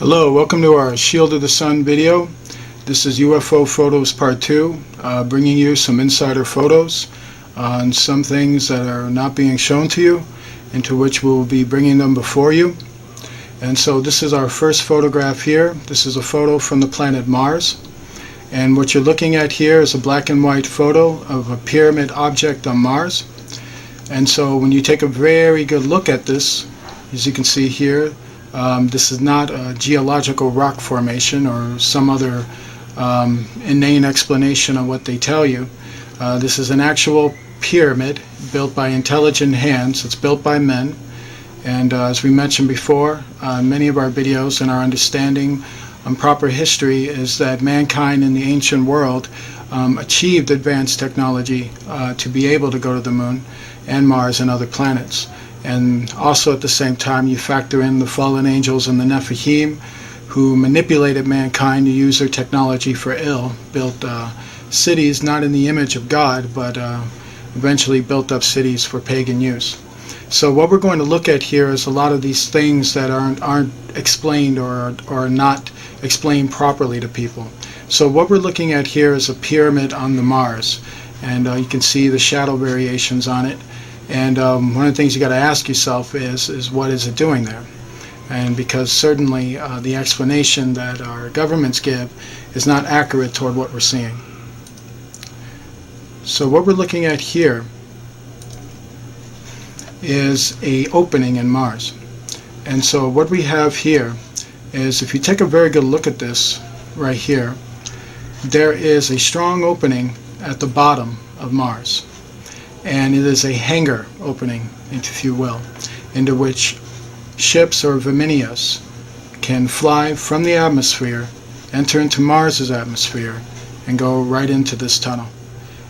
Hello, welcome to our Shield of the Sun video. This is UFO Photos Part 2, bringing you some insider photos on some things that are not being shown to you, into which we'll be bringing them before you. And so this is our first photograph here. This is a photo from the planet Mars. And what you're looking at here is a black and white photo of a pyramid object on Mars. And so when you take a very good look at this, as you can see here, this is not a geological rock formation or some other inane explanation of what they tell you. This is an actual pyramid built by intelligent hands. It's built by men, and as we mentioned before, many of our videos and our understanding on proper history is that mankind in the ancient world achieved advanced technology to be able to go to the moon and Mars and other planets. And also at the same time you factor in the fallen angels and the Nephilim, who manipulated mankind to use their technology for ill, built cities not in the image of God, but eventually built up cities for pagan use. So what we're going to look at here is a lot of these things that aren't explained or are not explained properly to people. So what we're looking at here is a pyramid on the Mars, and you can see the shadow variations on it. And one of the things you got to ask yourself is what is it doing there? And because certainly the explanation that our governments give is not accurate toward what we're seeing. So what we're looking at here is a opening in Mars. And so what we have here is, if you take a very good look at this right here, there is a strong opening at the bottom of Mars. And it is a hangar opening, if you will, into which ships or Viminias can fly from the atmosphere, enter into Mars's atmosphere, and go right into this tunnel.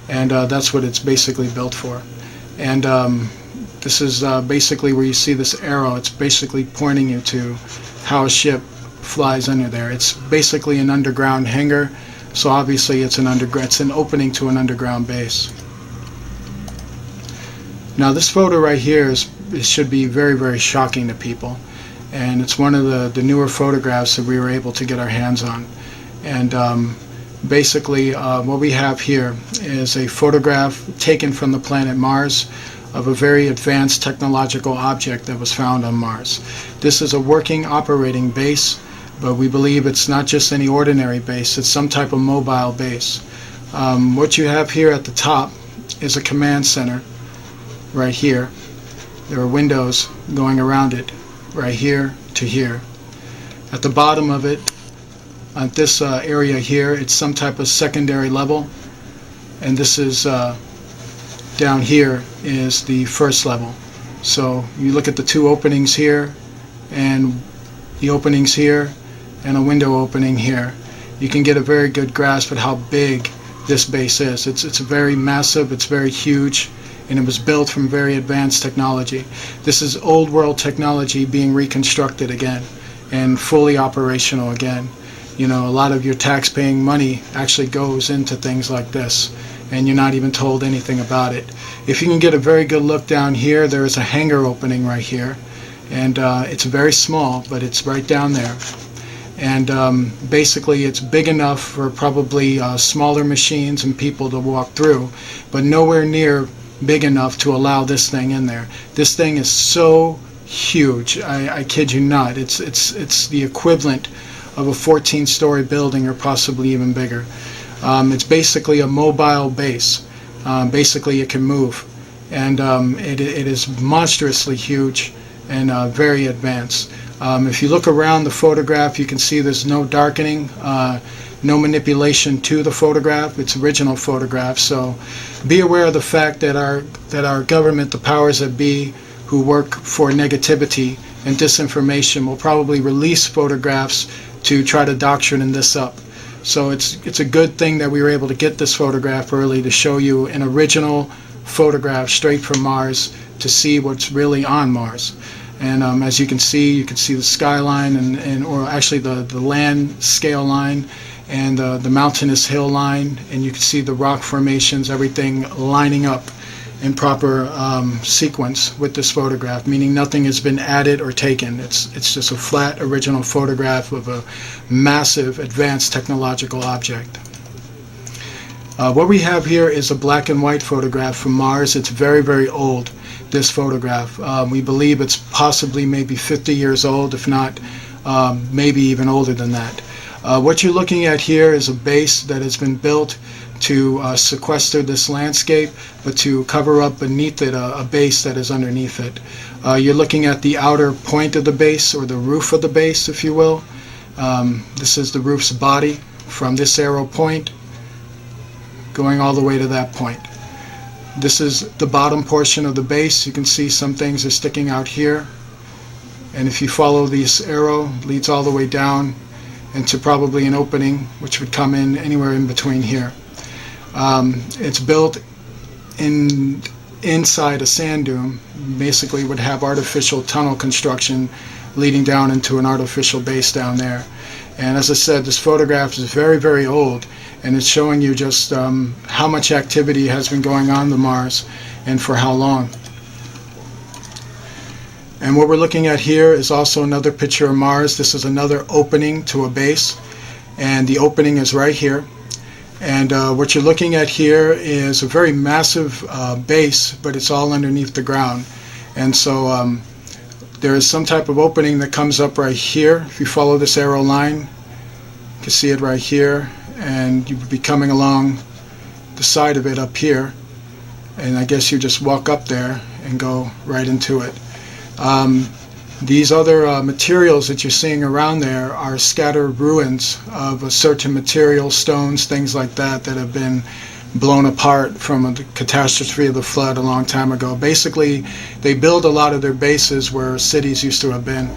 And that's what it's basically built for. And this is basically where you see this arrow. It's basically pointing you to how a ship flies under there. It's basically an underground hangar, so obviously it's an opening to an underground base. Now this photo right here should be very, very shocking to people, and it's one of the newer photographs that we were able to get our hands on. And basically what we have here is a photograph taken from the planet Mars of a very advanced technological object that was found on Mars. This is a working operating base, but we believe it's not just any ordinary base, it's some type of mobile base. What you have here at the top is a command center. Right here, there are windows going around it, right here to here. At the bottom of it, at this area here, it's some type of secondary level, and this is down here is the first level. So you look at the two openings here, and the openings here, and a window opening here. You can get a very good grasp at how big this base is. It's very massive, it's very huge, and it was built from very advanced technology. This is old world technology being reconstructed again and fully operational again. You know, a lot of your tax-paying money actually goes into things like this, and you're not even told anything about it. If you can get a very good look down here, there is a hangar opening right here, and it's very small, but it's right down there. And basically it's big enough for probably smaller machines and people to walk through, but nowhere near big enough to allow this thing in there. This thing is so huge, I kid you not. It's the equivalent of a 14-story building, or possibly even bigger. It's basically a mobile base. Basically it can move, and it is monstrously huge and very advanced. If you look around the photograph, you can see there's no darkening, no manipulation to the photograph. It's original photograph. So be aware of the fact that our government, the powers that be, who work for negativity and disinformation, will probably release photographs to try to doctrine this up. So it's a good thing that we were able to get this photograph early to show you an original photograph straight from Mars to see what's really on Mars. And as you can see the skyline or actually the land scale line, and the mountainous hill line, and you can see the rock formations, everything lining up in proper sequence with this photograph, meaning nothing has been added or taken. It's just a flat original photograph of a massive advanced technological object. What we have here is a black and white photograph from Mars. It's very, very old, this photograph. We believe it's possibly maybe 50 years old, if not maybe even older than that. What you're looking at here is a base that has been built to sequester this landscape, but to cover up beneath it a base that is underneath it. You're looking at the outer point of the base, or the roof of the base, if you will. This is the roof's body from this arrow point going all the way to that point. This is the bottom portion of the base. You can see some things are sticking out here, and if you follow this arrow, it leads all the way down into probably an opening which would come in anywhere in between here. It's built inside a sand dune. Basically would have artificial tunnel construction leading down into an artificial base down there. And as I said, this photograph is very, very old, and it's showing you just how much activity has been going on Mars and for how long. And what we're looking at here is also another picture of Mars. This is another opening to a base, and the opening is right here. And what you're looking at here is a very massive base, but it's all underneath the ground. And so there is some type of opening that comes up right here. If you follow this arrow line, you can see it right here, and you'd be coming along the side of it up here, and I guess you just walk up there and go right into it. These other materials that you're seeing around there are scattered ruins of a certain material, stones, things like that, that have been blown apart from a catastrophe of the flood a long time ago. Basically, they build a lot of their bases where cities used to have been.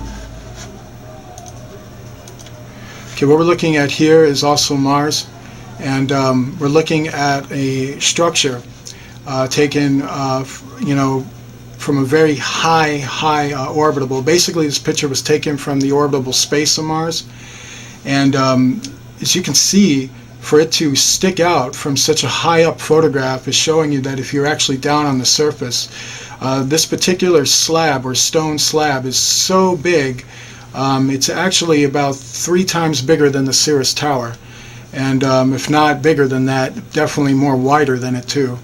Okay, what we're looking at here is also Mars, and we're looking at a structure taken, from a very high orbitable. Basically, this picture was taken from the orbitable space of Mars, and as you can see, for it to stick out from such a high up photograph is showing you that if you're actually down on the surface, this particular slab or stone slab is so big, it's actually about 3 times bigger than the Cirrus Tower, and if not bigger than that, definitely more wider than it too.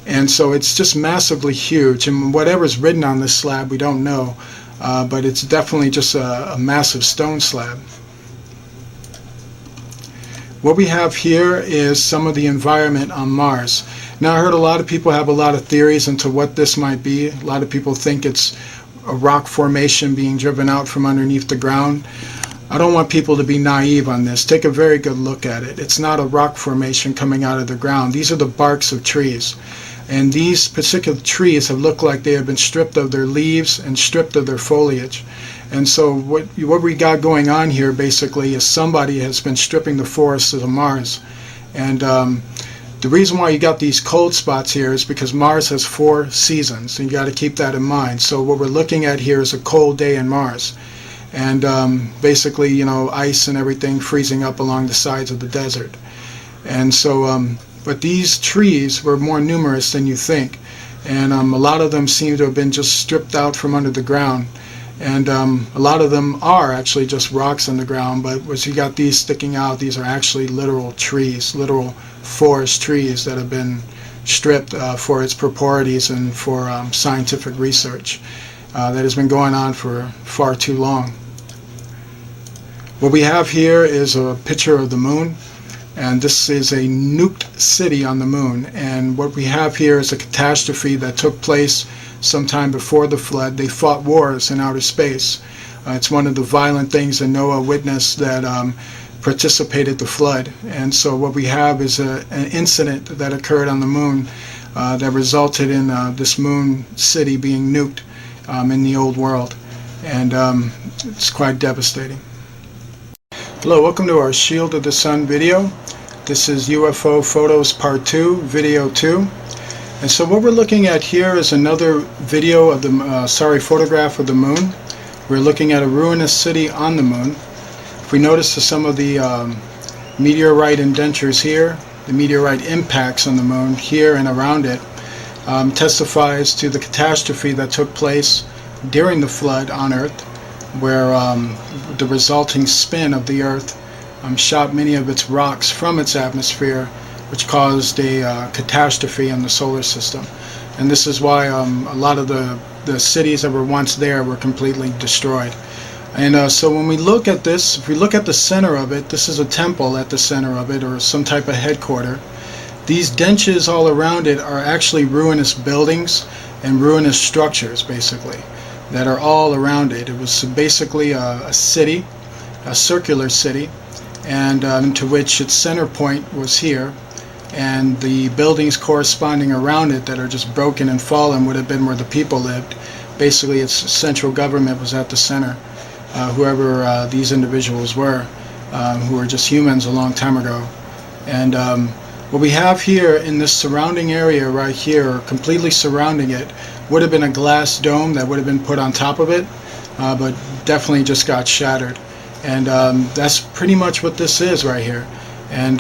And so it's just massively huge, and whatever's written on this slab we don't know, but it's definitely just a massive stone slab. What we have here is some of the environment on Mars. Now, I heard a lot of people have a lot of theories into what this might be. A lot of people think it's a rock formation being driven out from underneath the ground. I don't want people to be naive on this. Take a very good look at it. It's not a rock formation coming out of the ground. These are the barks of trees. And these particular trees have looked like they have been stripped of their leaves and stripped of their foliage. And so what we got going on here basically is somebody has been stripping the forests of Mars. And the reason why you got these cold spots here is because Mars has 4 seasons, and you got to keep that in mind. So what we're looking at here is a cold day in Mars. And basically, ice and everything freezing up along the sides of the desert. And so but these trees were more numerous than you think, and a lot of them seem to have been just stripped out from under the ground, and a lot of them are actually just rocks on the ground, but as you got these sticking out, these are actually literal trees, literal forest trees that have been stripped for its properties and for scientific research that has been going on for far too long. What we have here is a picture of the moon. And this is a nuked city on the moon. And what we have here is a catastrophe that took place sometime before the flood. They fought wars in outer space. It's one of the violent things that Noah witnessed that precipitated the flood. And so what we have is an incident that occurred on the moon that resulted in this moon city being nuked in the old world. And it's quite devastating. Hello, welcome to our Shield of the Sun video. This is UFO Photos Part 2, Video 2. And so what we're looking at here is another video of the, photograph of the moon. We're looking at a ruinous city on the moon. If we notice some of the meteorite indentures here, the meteorite impacts on the moon here and around it, testifies to the catastrophe that took place during the flood on Earth, where the resulting spin of the Earth shot many of its rocks from its atmosphere, which caused a catastrophe in the solar system. And this is why a lot of the cities that were once there were completely destroyed. And so when we look at this, if we look at the center of it, this is a temple at the center of it, or some type of headquarter. These dentures all around it are actually ruinous buildings and ruinous structures, basically, that are all around it. It was basically a city, a circular city, and to which its center point was here, and the buildings corresponding around it that are just broken and fallen would have been where the people lived. Basically, its central government was at the center, whoever these individuals were, who were just humans a long time ago. And what we have here in this surrounding area right here, completely surrounding it, would have been a glass dome that would have been put on top of it, but definitely just got shattered. And that's pretty much what this is right here. And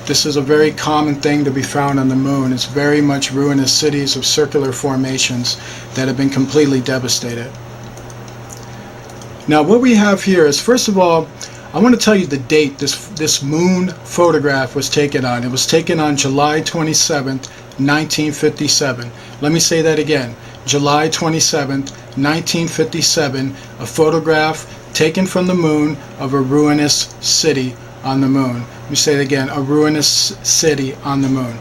this is a very common thing to be found on the moon. It's very much ruinous cities of circular formations that have been completely devastated. Now what we have here is, first of all, I want to tell you the date this moon photograph was taken on. It was taken on July 27th, 1957. Let me say that again. July 27th, 1957, a photograph taken from the moon of a ruinous city on the moon. Let me say it again, a ruinous city on the moon.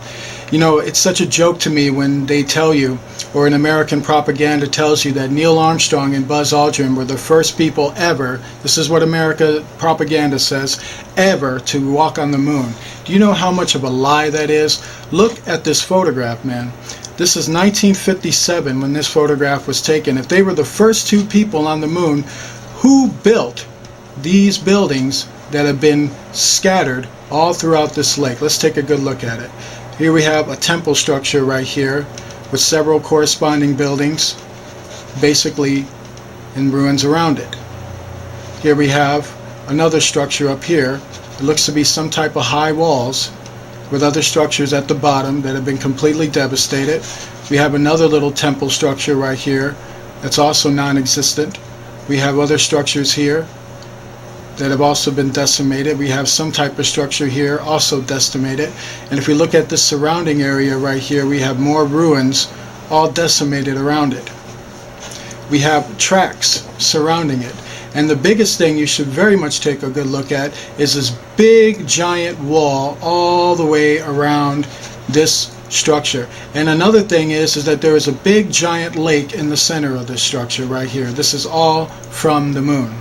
You know, it's such a joke to me when they tell you, or an American propaganda tells you, that Neil Armstrong and Buzz Aldrin were the first people ever, this is what America propaganda says, ever to walk on the moon. Do you know how much of a lie that is? Look at this photograph, man. This is 1957 when this photograph was taken. If they were the first two people on the moon, who built these buildings that have been scattered all throughout this lake? Let's take a good look at it. Here we have a temple structure right here with several corresponding buildings basically in ruins around it. Here we have another structure up here. It looks to be some type of high walls with other structures at the bottom that have been completely devastated. We have another little temple structure right here that's also non-existent. We have other structures here that have also been decimated. We have some type of structure here also decimated. And if we look at the surrounding area right here, we have more ruins all decimated around it. We have tracks surrounding it. And the biggest thing you should very much take a good look at is this big giant wall all the way around this structure. And another thing is that there is a big giant lake in the center of this structure right here. This is all from the moon.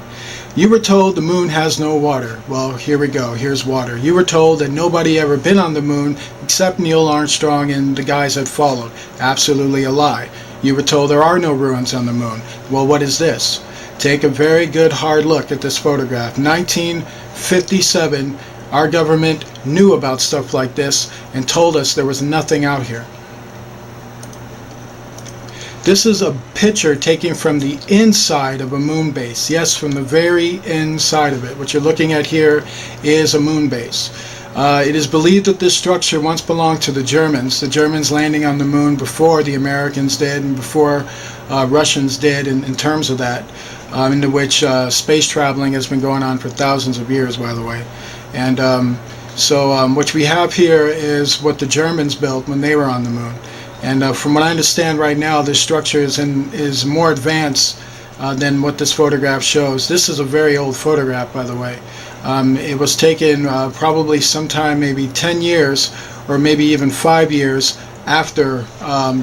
You were told the moon has no water. Well, here we go. Here's water. You were told that nobody ever been on the moon except Neil Armstrong and the guys that followed. Absolutely a lie. You were told there are no ruins on the moon. Well, what is this? Take a very good hard look at this photograph. 1957, our government knew about stuff like this and told us there was nothing out here. This is a picture taken from the inside of a moon base. Yes, from the very inside of it. What you're looking at here is a moon base. It is believed that this structure once belonged to the Germans landing on the moon before the Americans did and before Russians did in terms of that, into which space traveling has been going on for thousands of years, by the way. And so what we have here is what the Germans built when they were on the moon. And from what I understand right now, this structure is more advanced than what this photograph shows. This is a very old photograph, by the way. It was taken probably sometime maybe 10 years or maybe even 5 years after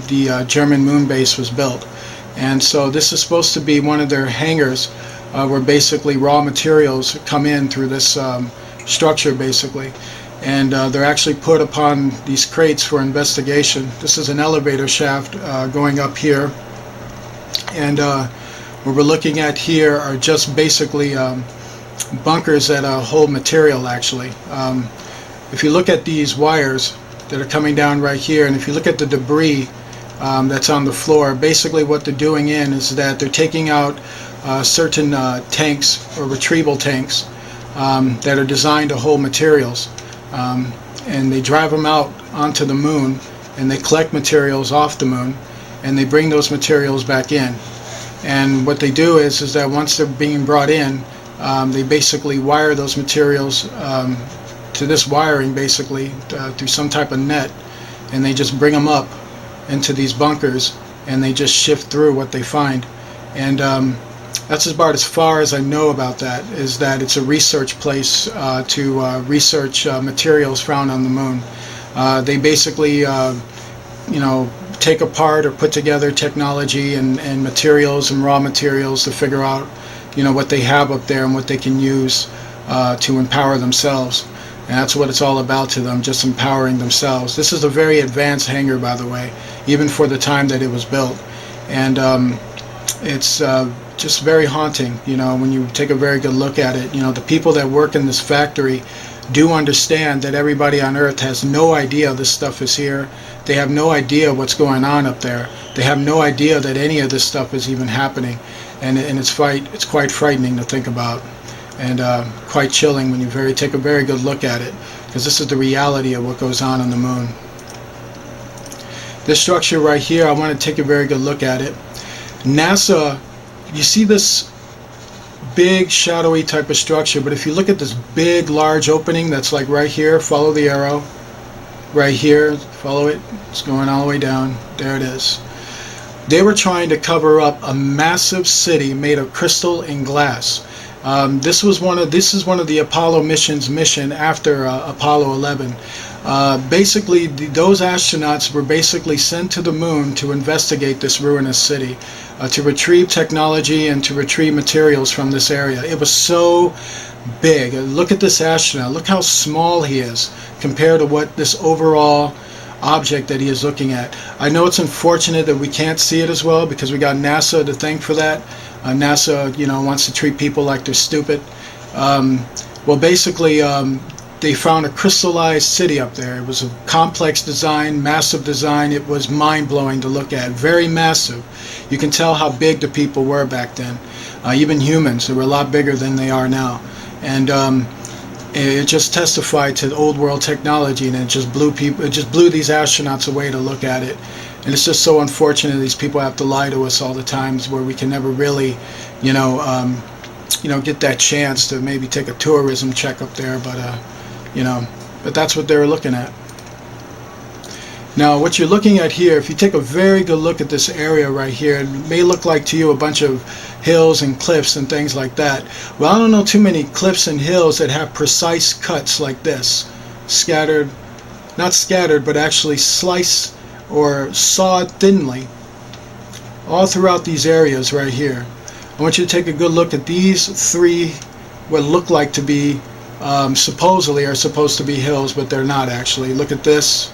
the German moon base was built. And so this is supposed to be one of their hangars where basically raw materials come in through this structure basically. And they're actually put upon these crates for investigation. This is an elevator shaft going up here. And what we're looking at here are just basically bunkers that hold material actually. If you look at these wires that are coming down right here, and if you look at the debris that's on the floor, basically what they're doing is that they're taking out certain tanks or retrieval tanks that are designed to hold materials. And they drive them out onto the moon and they collect materials off the moon, and they bring those materials back in. And what they do is that once they're being brought in, they basically wire those materials to this wiring, basically through some type of net, and they just bring them up into these bunkers, and they just shift through what they find. And that's about as far as I know about that, is that it's a research place to research materials found on the moon. They basically take apart or put together technology and materials and raw materials to figure out what they have up there and what they can use to empower themselves. And that's what it's all about to them, just empowering themselves. This is a very advanced hangar, by the way, even for the time that it was built. And it's just very haunting, when you take a very good look at it. The people that work in this factory do understand that everybody on Earth has no idea this stuff is here. They have no idea what's going on up there. They have no idea that any of this stuff is even happening. And it's quite frightening to think about, and quite chilling when you take a very good look at it, because this is the reality of what goes on the moon. This structure right here, I want to take a very good look at it. NASA, you see this big shadowy type of structure, but if you look at this big large opening that's like right here, follow the arrow, right here, follow it, it's going all the way down, there it is. They were trying to cover up a massive city made of crystal and glass. This is one of the Apollo mission after Apollo 11. Basically, those astronauts were basically sent to the moon to investigate this ruinous city, to retrieve technology and to retrieve materials from this area. It was so big. Look at this astronaut. Look how small he is compared to what this overall object that he is looking at. I know it's unfortunate that we can't see it as well, because we got NASA to thank for that. NASA, wants to treat people like they're stupid. Well, basically, they found a crystallized city up there. It was a complex design, massive design. It was mind-blowing to look at, very massive. You can tell how big the people were back then. Even humans, they were a lot bigger than they are now. And it just testified to the old world technology, and it just blew these astronauts away to look at it. And it's just so unfortunate these people have to lie to us all the times, where we can never really, get that chance to maybe take a tourism check up there. But that's what they were looking at. Now, what you're looking at here, if you take a very good look at this area right here, it may look like to you a bunch of hills and cliffs and things like that. Well, I don't know too many cliffs and hills that have precise cuts like this, scattered, not scattered, but actually sliced or sawed thinly all throughout these areas right here. I want you to take a good look at these three, what look like to be supposedly are supposed to be hills, but they're not actually. Look at this,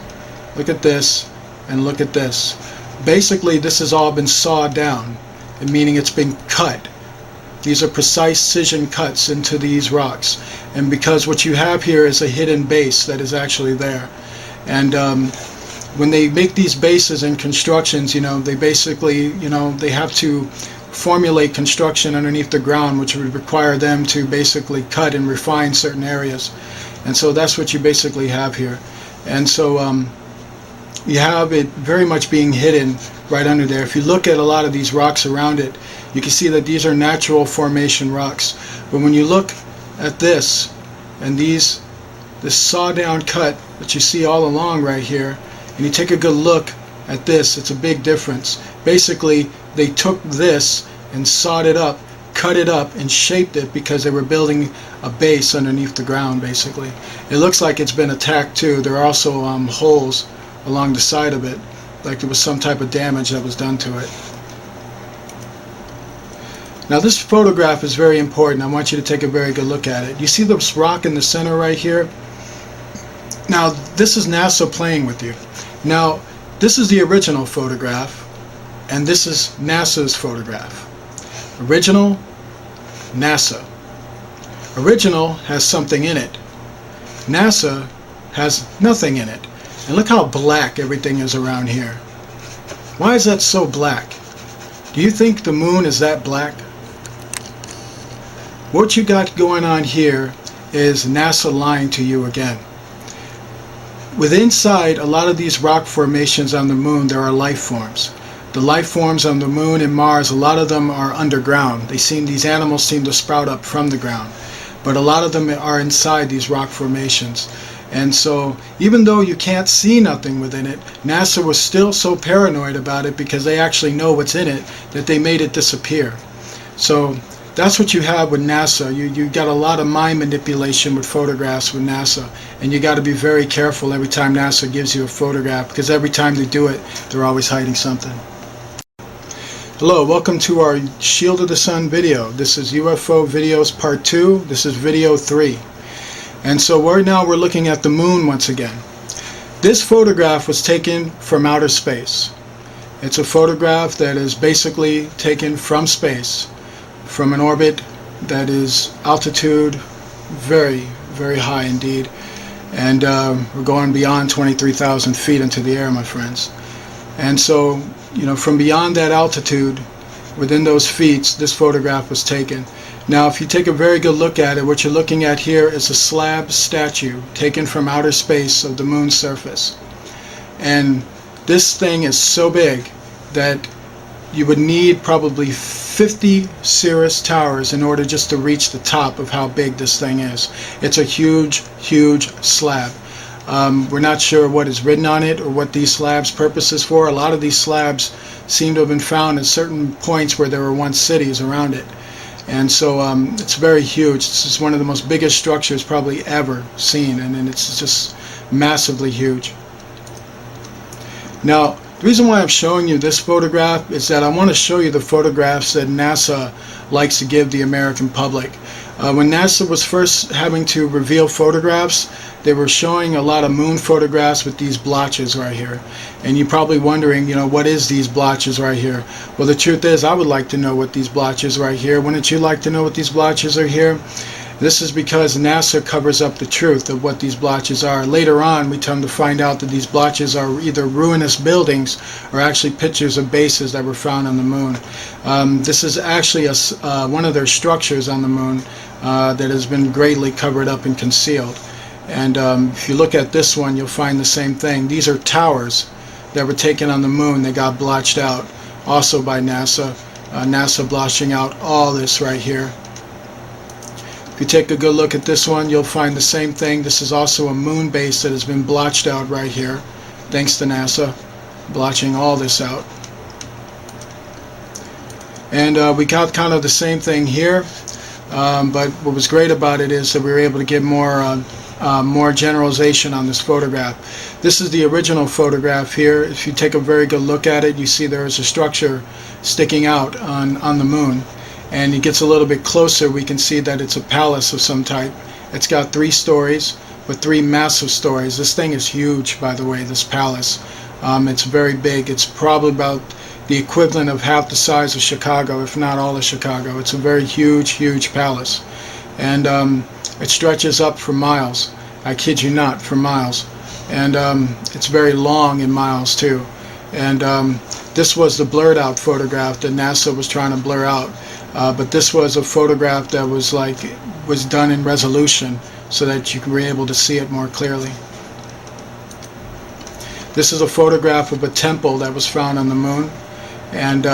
and look at this. Basically, this has all been sawed down, meaning it's been cut. These are precise scission cuts into these rocks, and because what you have here is a hidden base that is actually there. And when they make these bases and constructions, they basically, they have to formulate construction underneath the ground, which would require them to basically cut and refine certain areas. And so that's what you basically have here. And so you have it very much being hidden right under there. If you look at a lot of these rocks around it, you can see that these are natural formation rocks. But when you look at this, and this saw-down cut that you see all along right here, and you take a good look at this, it's a big difference. Basically, they took this and sawed it up, cut it up, and shaped it because they were building a base underneath the ground, basically. It looks like it's been attacked too. There are also holes along the side of it, like there was some type of damage that was done to it. Now this photograph is very important. I want you to take a very good look at it. You see this rock in the center right here? Now this is NASA playing with you. Now this is the original photograph, and this is NASA's photograph. Original, NASA. Original has something in it. NASA has nothing in it. And look how black everything is around here. Why is that so black? Do you think the moon is that black? What you got going on here is NASA lying to you again. with inside a lot of these rock formations on the moon, there are life forms. The life forms on the moon and Mars, a lot of them are underground. These animals seem to sprout up from the ground, but a lot of them are inside these rock formations. And so even though you can't see nothing within it, NASA was still so paranoid about it, because they actually know what's in it, that they made it disappear. So that's what you have with NASA. You got a lot of mind manipulation with photographs with NASA, and you got to be very careful every time NASA gives you a photograph, because every time they do it, they're always hiding something. Hello, welcome to our Shield of the Sun video. This is UFO Videos Part 2. This is Video 3. And so right now we're looking at the moon once again. This photograph was taken from outer space. It's a photograph that is basically taken from space, from an orbit that is altitude very, very high indeed. And we're going beyond 23,000 feet into the air, my friends. And so, from beyond that altitude, within those feet, this photograph was taken. Now, if you take a very good look at it, what you're looking at here is a slab statue taken from outer space of the moon's surface. And this thing is so big that you would need probably 50 Cirrus towers in order just to reach the top of how big this thing is. It's a huge, huge slab. We're not sure what is written on it or what these slabs' purpose is for. A lot of these slabs seem to have been found at certain points where there were once cities around it. And so it's very huge. This is one of the most biggest structures probably ever seen, and it's just massively huge. Now, the reason why I'm showing you this photograph is that I want to show you the photographs that NASA likes to give the American public. When NASA was first having to reveal photographs, they were showing a lot of moon photographs with these blotches right here. And you're probably wondering, what is these blotches right here? Well, the truth is, I would like to know what these blotches right here. Wouldn't you like to know what these blotches are here? This is because NASA covers up the truth of what these blotches are. Later on, we come to find out that these blotches are either ruinous buildings or actually pictures of bases that were found on the moon. This is actually one of their structures on the moon that has been greatly covered up and concealed. And if you look at this one, you'll find the same thing. These are towers that were taken on the moon. They got blotched out also by NASA. NASA blotching out all this right here. If you take a good look at this one, you'll find the same thing. This is also a moon base that has been blotched out right here, thanks to NASA blotching all this out. And we got kind of the same thing here, but what was great about it is that we were able to get more generalization on this photograph. This is the original photograph here. If you take a very good look at it, you see there is a structure sticking out on the moon. And it gets a little bit closer, we can see that it's a palace of some type. It's got 3 stories, with 3 massive stories. This thing is huge, by the way, this palace. It's very big. It's probably about the equivalent of half the size of Chicago, if not all of Chicago. It's a very huge, huge palace. And it stretches up for miles. I kid you not, for miles. And it's very long in miles, too. And this was the blurred out photograph that NASA was trying to blur out. But this was a photograph that was done in resolution so that you were able to see it more clearly. This is a photograph of a temple that was found on the moon, and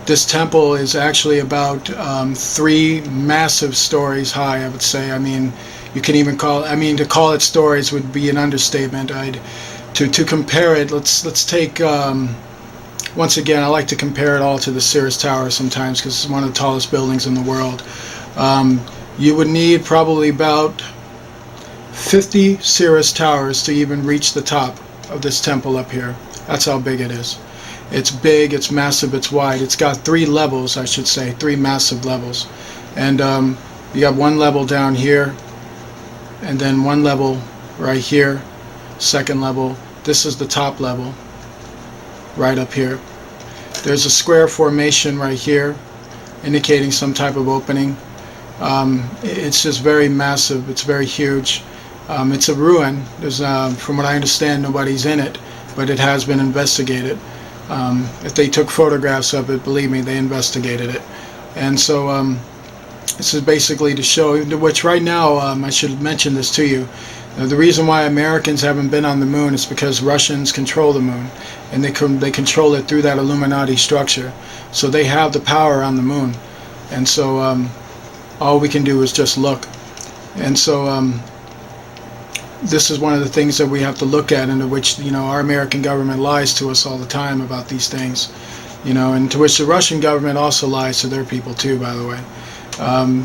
this temple is actually about 3 massive stories high, I would say. I mean, you can even to call it stories would be an understatement. To compare it, let's take. Once again, I like to compare it all to the Cirrus Tower sometimes because it's one of the tallest buildings in the world. You would need probably about 50 Cirrus Towers to even reach the top of this temple up here. That's how big it is. It's big, it's massive, it's wide. It's got 3 levels, I should say, 3 massive levels. And you got 1 level down here, and then 1 level right here, 2nd level. This is the top level. Right up here. There's a square formation right here indicating some type of opening. It's just very massive. It's very huge. It's a ruin. There's, from what I understand, nobody's in it, but it has been investigated. If they took photographs of it, believe me, they investigated it. And so this is basically to show, which right now, I should mention this to you, The reason why Americans haven't been on the moon is because Russians control the moon, and they control it through that Illuminati structure. So they have the power on the moon, and so all we can do is just look. And so this is one of the things that we have to look at, into which, you know, our American government lies to us all the time about these things, you know, and to which the Russian government also lies to their people too, by the way.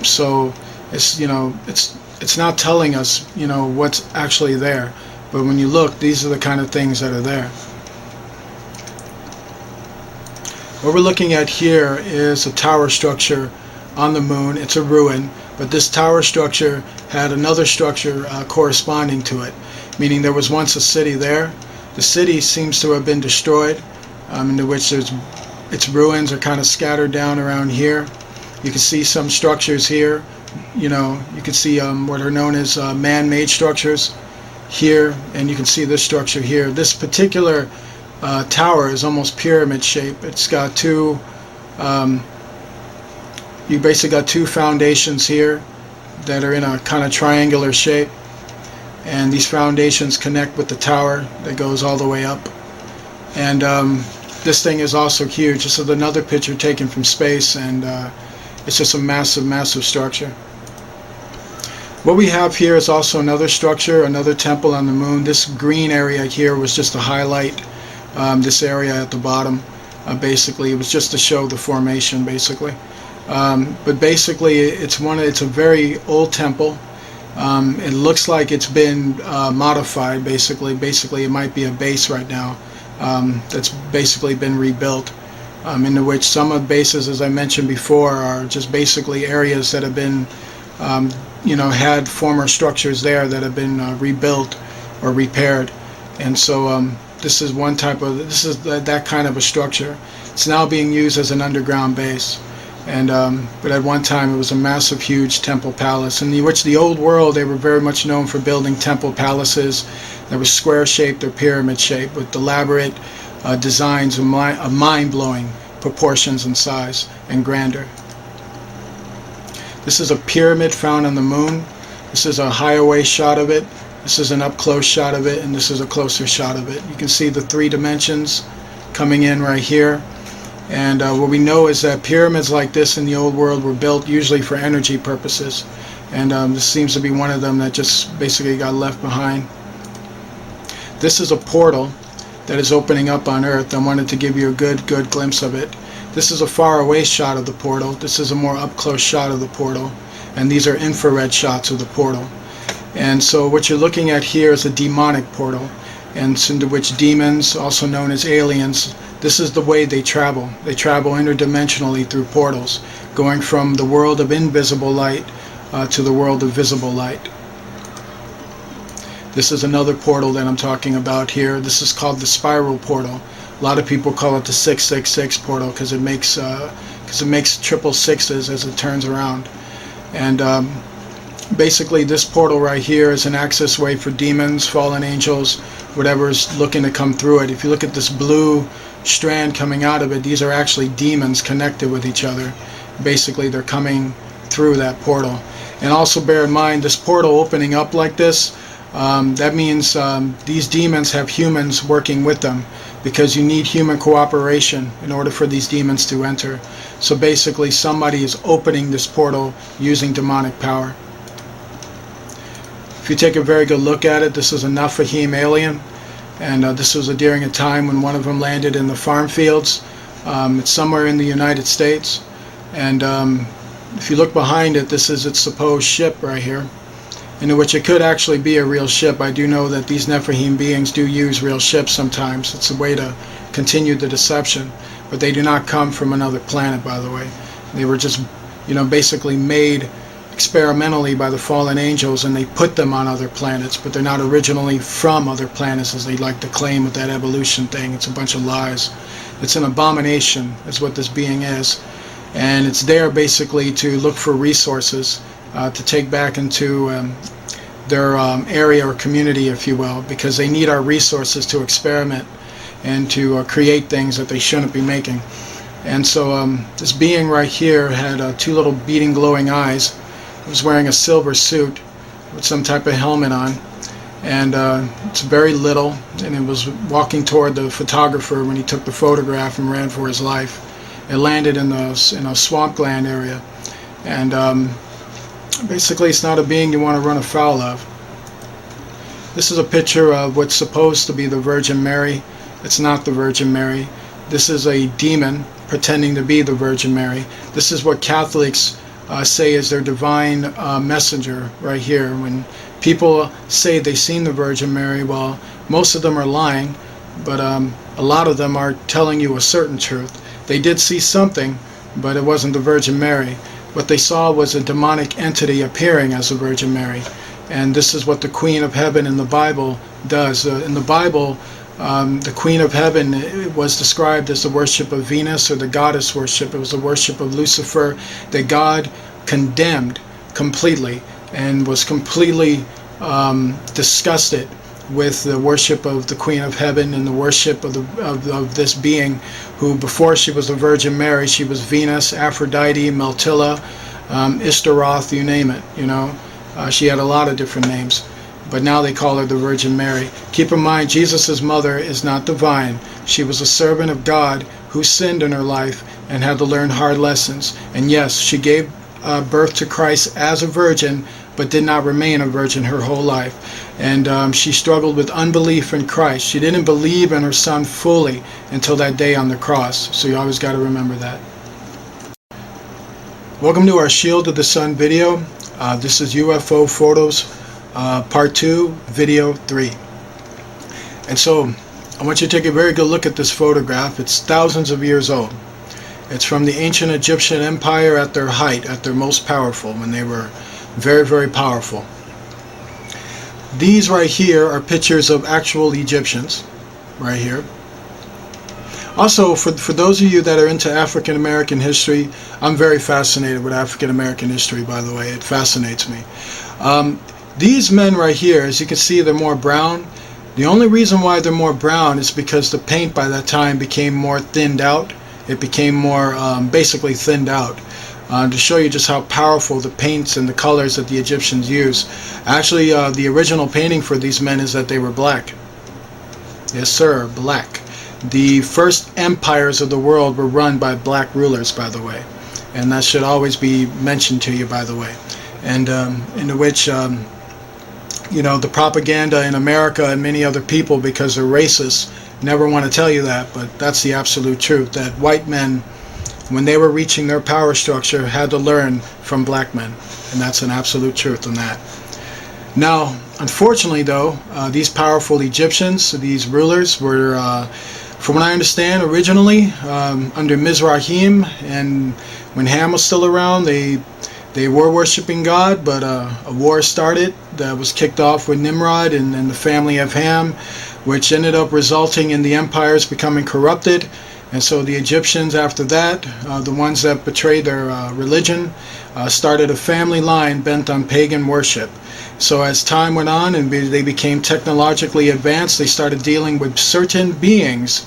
So it's, you know, it's not telling us, you know, what's actually there, but when you look, these are the kind of things that are there. What we're looking at here is a tower structure on the moon. It's a ruin, but this tower structure had another structure corresponding to it, meaning there was once a city there. The city seems to have been destroyed, into which its ruins are kind of scattered down around here. You can see some structures here. You know, you can see what are known as man-made structures here, and you can see this structure here. This particular tower is almost pyramid shape. It's got two, you basically got two foundations here that are in a kind of triangular shape, and these foundations connect with the tower that goes all the way up. And this thing is also huge. This is another picture taken from space, and it's just a massive, massive structure. What we have here is also another structure, another temple on the moon. This green area here was just to highlight this area at the bottom. Basically, it was just to show the formation, basically. But basically, it's a very old temple. It looks like it's been modified, basically. Basically, it might be a base right now that's basically been rebuilt. Into which some of the bases, as I mentioned before, are just basically areas that have been, you know, had former structures there that have been rebuilt or repaired. And so this is one type of, this is that kind of a structure. It's now being used as an underground base. And but at one time it was a massive, huge temple palace, in which the old world, they were very much known for building temple palaces that were square shaped or pyramid shaped with elaborate designs of mind-blowing proportions and size and grandeur. This is a pyramid found on the moon. This is a high-away shot of it. This is an up-close shot of it, and this is a closer shot of it. You can see the 3 dimensions coming in right here. And what we know is that pyramids like this in the old world were built usually for energy purposes. And this seems to be one of them that just basically got left behind. This is a portal that is opening up on Earth. I wanted to give you a good glimpse of it. This is a far away shot of the portal. This is a more up close shot of the portal. And these are infrared shots of the portal. And so what you're looking at here is a demonic portal, and into which demons, also known as aliens, this is the way they travel. They travel interdimensionally through portals, going from the world of invisible light to the world of visible light. This is another portal that I'm talking about here. This is called the spiral portal. A lot of people call it the 666 portal because it makes triple sixes as it turns around. And basically this portal right here is an access way for demons, fallen angels, whatever's looking to come through it. If you look at this blue strand coming out of it, these are actually demons connected with each other. Basically they're coming through that portal. And also bear in mind, this portal opening up like this, that means these demons have humans working with them, because you need human cooperation in order for these demons to enter. So basically somebody is opening this portal using demonic power. If you take a very good look at it, this is a Nephilim alien, and this was during a time when one of them landed in the farm fields. It's somewhere in the United States, and if you look behind it, this is its supposed ship right here, in which it could actually be a real ship. I do know that these Nephilim beings do use real ships sometimes. It's a way to continue the deception, but they do not come from another planet, by the way. They were just, you know, basically made experimentally by the fallen angels, and they put them on other planets, but they're not originally from other planets as they like to claim with that evolution thing. It's a bunch of lies. It's an abomination is what this being is, and it's there basically to look for resources to take back into their area or community, if you will, because they need our resources to experiment and to create things that they shouldn't be making. And so this being right here had 2 little beating glowing eyes. He was wearing a silver suit with some type of helmet on, and it's very little, and it was walking toward the photographer when he took the photograph and ran for his life. It landed in a swampland area, and basically it's not a being you want to run afoul of. This is a picture of what's supposed to be the Virgin Mary. It's not the Virgin Mary. This is a demon pretending to be the Virgin Mary. This is what Catholics say is their divine messenger right here. When people say they've seen the Virgin Mary, well, most of them are lying, but a lot of them are telling you a certain truth. They did see something, but it wasn't the Virgin Mary. What they saw was a demonic entity appearing as the Virgin Mary. And this is what the Queen of Heaven in the Bible does. In the Bible, the Queen of Heaven was described as the worship of Venus, or the goddess worship. It was the worship of Lucifer that God condemned completely, and was completely disgusted with the worship of the Queen of Heaven and the worship of this being who, before she was the Virgin Mary, she was Venus, Aphrodite, Meltilla, Ishtaroth, you name it, you know. She had a lot of different names, but now they call her the Virgin Mary. Keep in mind, Jesus' mother is not divine. She was a servant of God who sinned in her life and had to learn hard lessons. And yes, she gave birth to Christ as a virgin, but did not remain a virgin her whole life. And she struggled with unbelief in Christ. She didn't believe in her Son fully until that day on the cross. So you always got to remember that. Welcome to our Shield of the Sun video. This is UFO Photos, Part 2, Video 3. And so, I want you to take a very good look at this photograph. It's thousands of years old. It's from the ancient Egyptian Empire at their height, at their most powerful, when they were very, very powerful. These right here are pictures of actual Egyptians, right here. Also, for those of you that are into African American history, I'm very fascinated with African American history, by the way. It fascinates me. These men right here, as you can see, they're more brown. The only reason why they're more brown is because the paint by that time became more thinned out. It became more basically thinned out. To show you just how powerful the paints and the colors that the Egyptians used. Actually, the original painting for these men is that they were black. Yes, sir, black. The first empires of the world were run by black rulers, by the way, and that should always be mentioned to you, by the way. And in which, you know, the propaganda in America and many other people, because they're racist, never want to tell you that, but that's the absolute truth, that white men, when they were reaching their power structure, had to learn from black men, and that's an absolute truth on that. Now, unfortunately, though, these powerful Egyptians, these rulers, were from what I understand, originally under Mizrahim, and when Ham was still around, they were worshiping God, but a war started that was kicked off with Nimrod and the family of Ham, which ended up resulting in the empires becoming corrupted. And so the Egyptians, after that, the ones that betrayed their religion, started a family line bent on pagan worship. So as time went on and they became technologically advanced, they started dealing with certain beings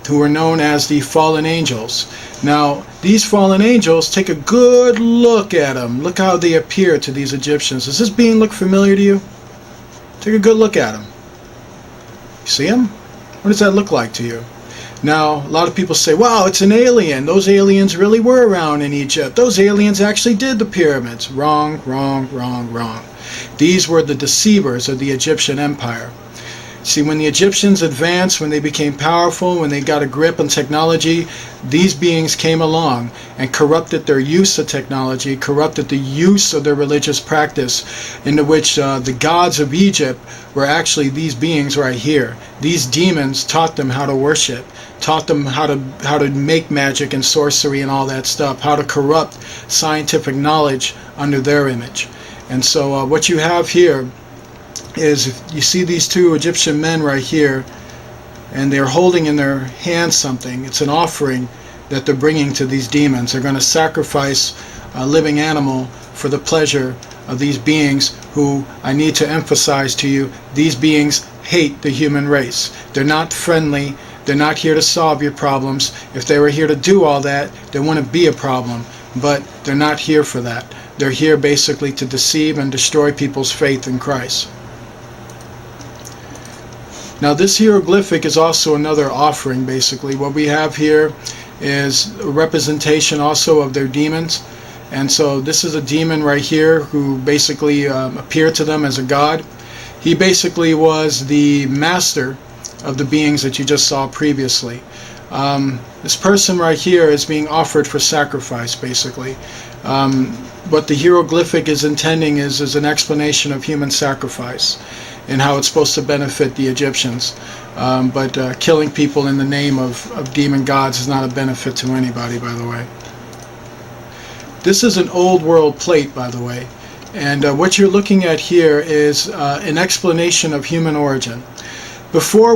who were known as the fallen angels. Now, these fallen angels, take a good look at them. Look how they appear to these Egyptians. Does this being look familiar to you? Take a good look at them. You see them? What does that look like to you? Now, a lot of people say, wow, it's an alien. Those aliens really were around in Egypt. Those aliens actually did the pyramids. Wrong, wrong, wrong, wrong. These were the deceivers of the Egyptian empire. See, when the Egyptians advanced, when they became powerful, when they got a grip on technology, these beings came along and corrupted their use of technology, corrupted the use of their religious practice, into which the gods of Egypt were actually these beings right here. These demons taught them how to worship, taught them how to make magic and sorcery and all that stuff, how to corrupt scientific knowledge under their image. And so what you have here is, you see these two Egyptian men right here, and they're holding in their hands something. It's an offering that they're bringing to these demons. They're going to sacrifice a living animal for the pleasure of these beings who, I need to emphasize to you, these beings hate the human race. They're not friendly. They're not here to solve your problems. If they were here to do all that, there wouldn't be a problem. But they're not here for that. They're here basically to deceive and destroy people's faith in Christ. Now this hieroglyphic is also another offering. Basically what we have here is a representation also of their demons. And so this is a demon right here who basically appeared to them as a god. He basically was the master of the beings that you just saw previously. This person right here is being offered for sacrifice, basically. What the hieroglyphic is intending is an explanation of human sacrifice and how it's supposed to benefit the Egyptians. But killing people in the name of demon gods is not a benefit to anybody, by the way. This is an old world plate, by the way. And what you're looking at here is an explanation of human origin. Before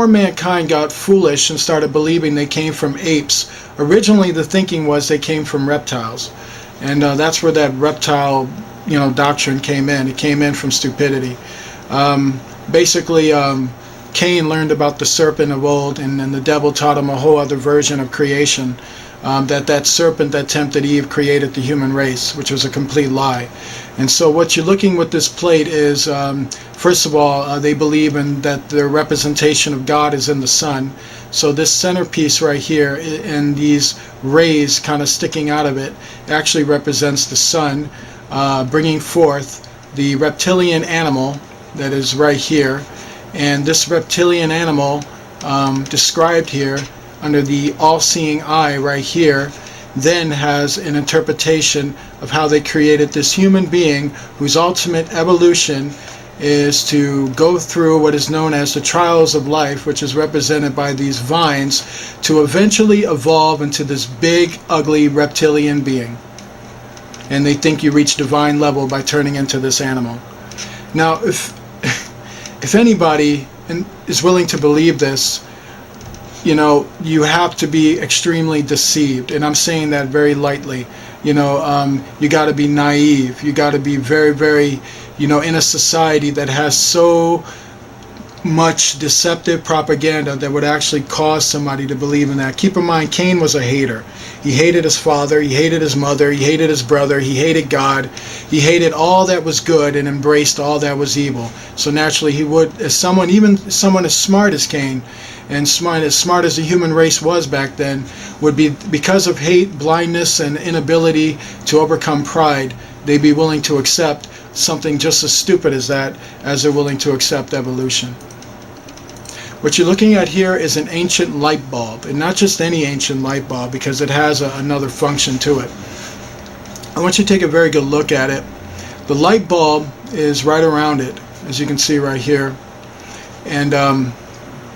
mankind got foolish and started believing they came from apes, originally the thinking was they came from reptiles, and that's where that reptile, doctrine came in. It came in from stupidity. Basically, Cain learned about the serpent of old, and the devil taught him a whole other version of creation. That serpent that tempted Eve created the human race, which was a complete lie. And so what you're looking with this plate is, first of all, they believe in that the representation of God is in the sun. So this centerpiece right here and these rays kind of sticking out of it actually represents the sun, bringing forth the reptilian animal that is right here. And this reptilian animal described here under the all-seeing eye right here then has an interpretation of how they created this human being whose ultimate evolution is to go through what is known as the trials of life, which is represented by these vines, to eventually evolve into this big, ugly reptilian being. And they think you reach divine level by turning into this animal. Now, if anybody is willing to believe this, you have to be extremely deceived, and I'm saying that very lightly. You got to be naive. You got to be very, very, in a society that has so much deceptive propaganda that would actually cause somebody to believe in that. Keep in mind, Cain was a hater. He hated his father, he hated his mother, he hated his brother, he hated God, he hated all that was good and embraced all that was evil. So naturally he would, even someone as smart as Cain, and as smart as the human race was back then, would be, because of hate, blindness, and inability to overcome pride, they'd be willing to accept something just as stupid as that, as they're willing to accept evolution. What you're looking at here is an ancient light bulb, and not just any ancient light bulb, because it has another function to it. I want you to take a very good look at it. The light bulb is right around it, as you can see right here. And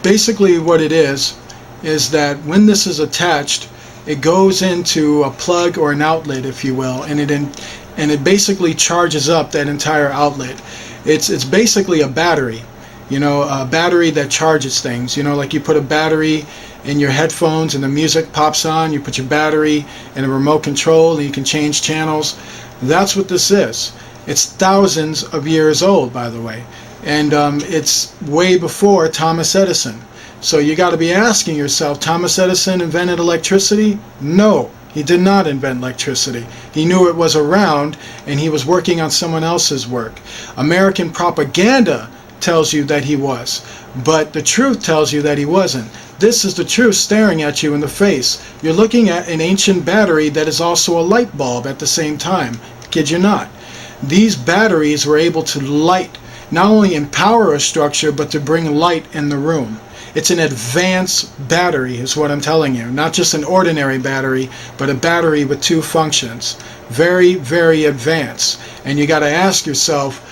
basically what it is that when this is attached, it goes into a plug or an outlet, if you will, and it basically charges up that entire outlet. It's basically a battery, a battery that charges things. Like you put a battery in your headphones and the music pops on, you put your battery in a remote control and you can change channels. That's what this is. It's thousands of years old, by the way. And it's way before Thomas Edison. So you got to be asking yourself, Thomas Edison invented electricity? No, he did not invent electricity. He knew it was around and he was working on someone else's work. American propaganda tells you that he was, but the truth tells you that he wasn't. This is the truth staring at you in the face. You're looking at an ancient battery that is also a light bulb at the same time. Kid you not. These batteries were able to light, not only empower a structure, but to bring light in the room. It's an advanced battery is what I'm telling you. Not just an ordinary battery, but a battery with two functions. Very, very advanced. And you got to ask yourself,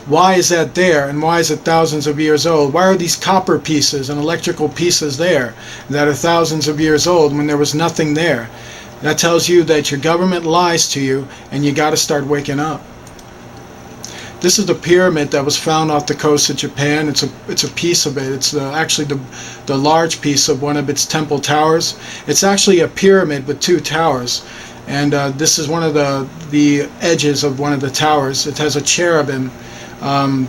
why is that there, and why is it thousands of years old? Why are these copper pieces and electrical pieces there that are thousands of years old when there was nothing there? That tells you that your government lies to you, and you got to start waking up. This is the pyramid that was found off the coast of Japan. It's a piece of it. It's actually the large piece of one of its temple towers. It's actually a pyramid with two towers, and this is one of the edges of one of the towers. It has a cherubim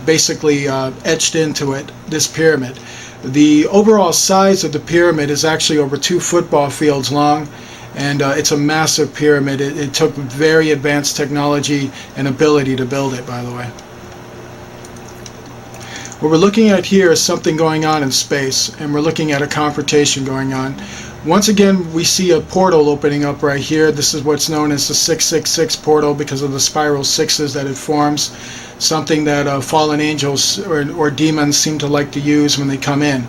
basically etched into it, this pyramid. The overall size of the pyramid is actually over 2 football fields long, and it's a massive pyramid. It took very advanced technology and ability to build it, by the way. What we're looking at here is something going on in space, and we're looking at a confrontation going on. Once again, we see a portal opening up right here. This is what's known as the 666 portal because of the spiral sixes that it forms, something that fallen angels or demons seem to like to use when they come in.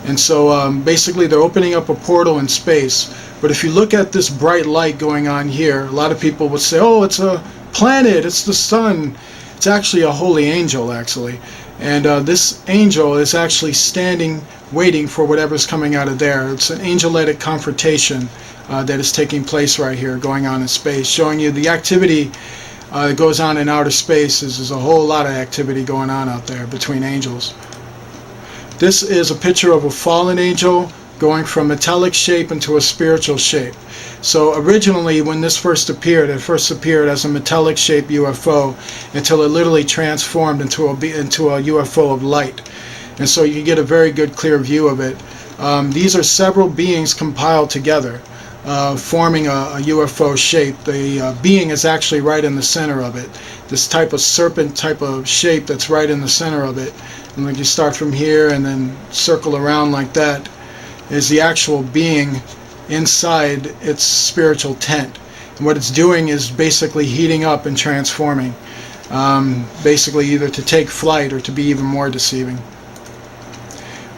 And so basically they're opening up a portal in space. But if you look at this bright light going on here, a lot of people would say, oh, it's a planet, it's the sun. It's actually a holy angel, actually. And this angel is actually standing, waiting for whatever's coming out of there. It's an angelic confrontation that is taking place right here, going on in space, showing you the activity that goes on in outer space. There's a whole lot of activity going on out there between angels. This is a picture of a fallen angel going from metallic shape into a spiritual shape. So originally when this first appeared, it first appeared as a metallic shaped UFO until it literally transformed into a UFO of light. And so you can get a very good clear view of it. These are several beings compiled together, forming a UFO shape. The being is actually right in the center of it. This type of serpent type of shape that's right in the center of it. And when you start from here and then circle around like that, is the actual being inside its spiritual tent. And what it's doing is basically heating up and transforming, basically either to take flight or to be even more deceiving.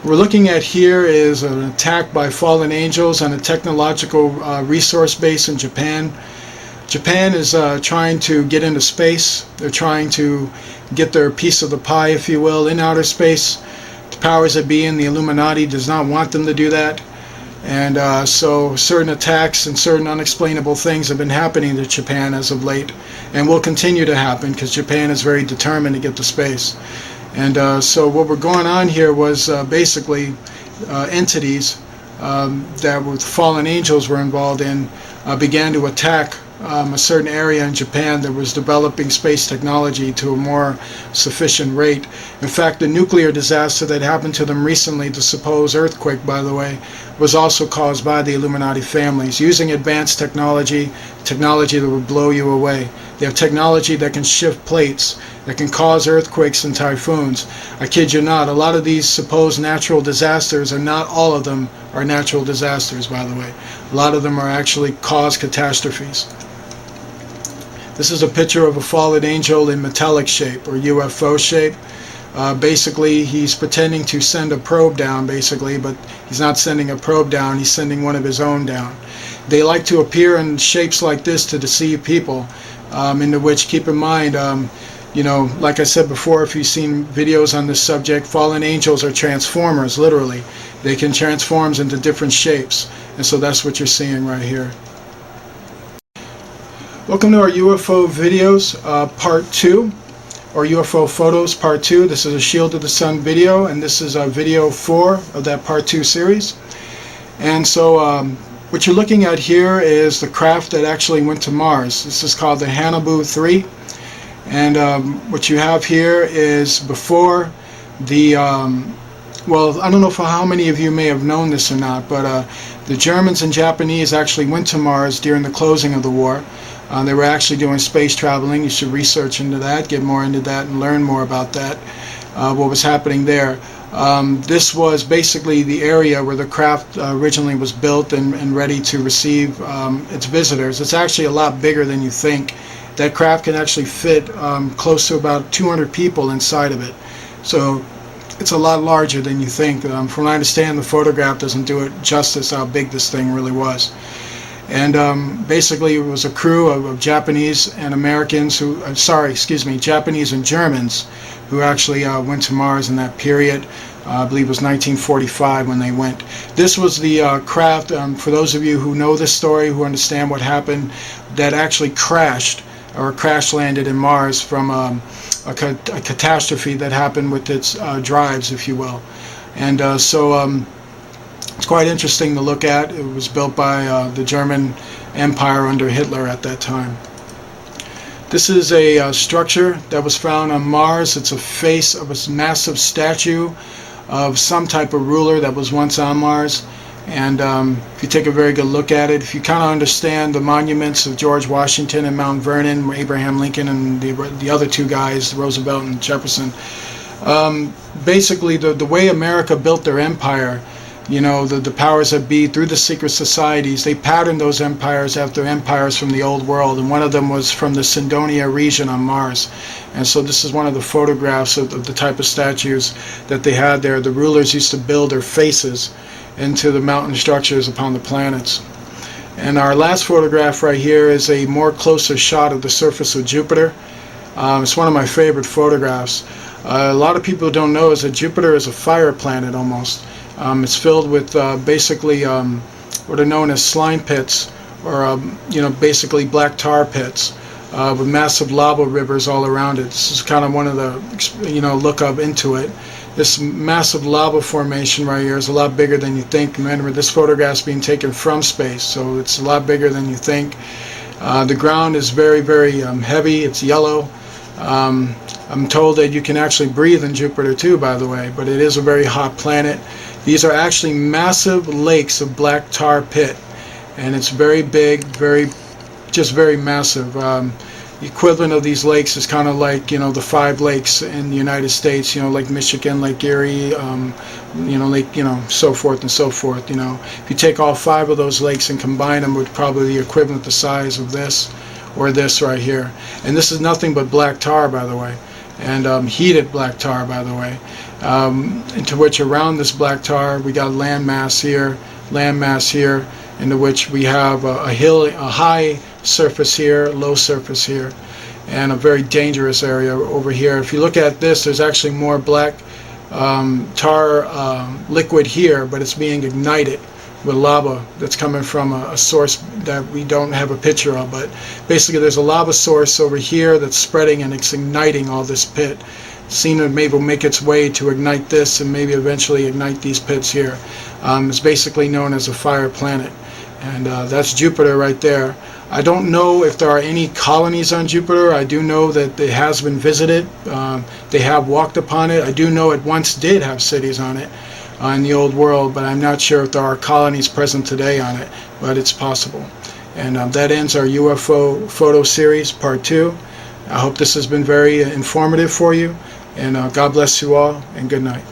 What we're looking at here is an attack by fallen angels on a technological resource base in Japan. Japan is trying to get into space. They're trying to get their piece of the pie, if you will, in outer space. The powers that be in the Illuminati does not want them to do that. And so certain attacks and certain unexplainable things have been happening to Japan as of late, and will continue to happen because Japan is very determined to get to space. And so what we're going on here was basically entities that were fallen angels were involved in began to attack a certain area in Japan that was developing space technology to a more sufficient rate. In fact, the nuclear disaster that happened to them recently, the supposed earthquake, by the way, was also caused by the Illuminati families using advanced technology that would blow you away. They have technology that can shift plates, that can cause earthquakes and typhoons. I kid you not, a lot of these supposed natural disasters are not all of them are natural disasters, by the way. A lot of them are actually caused catastrophes. This is a picture of a fallen angel in metallic shape or UFO shape. Basically, he's pretending to send a probe down, basically, but he's not sending a probe down, he's sending one of his own down. They like to appear in shapes like this to deceive people, into which, keep in mind, you know, like I said before, if you've seen videos on this subject, fallen angels are transformers, literally. They can transform into different shapes, and so that's what you're seeing right here. Welcome to our UFO videos, part 2, or UFO Photos part 2. This is a Shield of the Sun video, and this is video 4 of that part 2 series. And so what you're looking at here is the craft that actually went to Mars. This is called the Hanabu 3. And what you have here is before the, well, I don't know for how many of you may have known this or not, but the Germans and Japanese actually went to Mars during the closing of the war. They were actually doing space traveling. You should research into that, get more into that, and learn more about that, what was happening there. This was basically the area where the craft originally was built and ready to receive its visitors. It's actually a lot bigger than you think. That craft can actually fit close to about 200 people inside of it. So it's a lot larger than you think. From what I understand, the photograph doesn't do it justice how big this thing really was. And basically it was a crew of Japanese and Americans who, Japanese and Germans who actually went to Mars in that period. I believe it was 1945 when they went. This was the craft, for those of you who know this story, who understand what happened, that actually crashed or crash landed in Mars from a catastrophe that happened with its drives, if you will. And so it's quite interesting to look at. It was built by the German Empire under Hitler at that time. This is a structure that was found on Mars. It's a face of a massive statue of some type of ruler that was once on Mars. And if you take a very good look at it, if you kind of understand the monuments of George Washington and Mount Vernon, Abraham Lincoln, and the other two guys, Roosevelt and Jefferson, Basically, the way America built their empire, you know, the powers that be, through the secret societies, they patterned those empires after empires from the old world, and one of them was from the Cydonia region on Mars. And so this is one of the photographs of the type of statues that they had there. The rulers used to build their faces into the mountain structures upon the planets. And our last photograph right here is a more closer shot of the surface of Jupiter. It's one of my favorite photographs. A lot of people don't know is that Jupiter is a fire planet almost. It's filled with basically what are known as slime pits, or you know, basically black tar pits with massive lava rivers all around it. This is kind of one of the, you know, look up into it. This massive lava formation right here is a lot bigger than you think. Remember, this photograph's being taken from space, so it's a lot bigger than you think. The ground is very, very heavy. It's yellow. I'm told that you can actually breathe in Jupiter too, by the way, but it is a very hot planet. These are actually massive lakes of black tar pit, and it's very big, just very massive. The equivalent of these lakes is kind of like, you know, the 5 lakes in the United States, you know, like Michigan, Lake Erie, you know, Lake, you know, so forth and so forth. You know, if you take all 5 of those lakes and combine them, it would probably be equivalent the size of this or this right here. And this is nothing but black tar, by the way, and heated black tar, by the way. Into which around this black tar we got land mass here, into which we have a high surface here, low surface here, and a very dangerous area over here. If you look at this, there's actually more black tar liquid here, but it's being ignited with lava that's coming from a source that we don't have a picture of. But basically there's a lava source over here that's spreading, and it's igniting all this pit. Seen it maybe will make its way to ignite this, and maybe eventually ignite these pits here. It's basically known as a fire planet, and that's Jupiter right there. I don't know if there are any colonies on Jupiter. I do know that it has been visited. They have walked upon it. I do know it once did have cities on it in the old world, but I'm not sure if there are colonies present today on it, but it's possible. And that ends our UFO photo series, part 2. I hope this has been very informative for you, and God bless you all, and good night.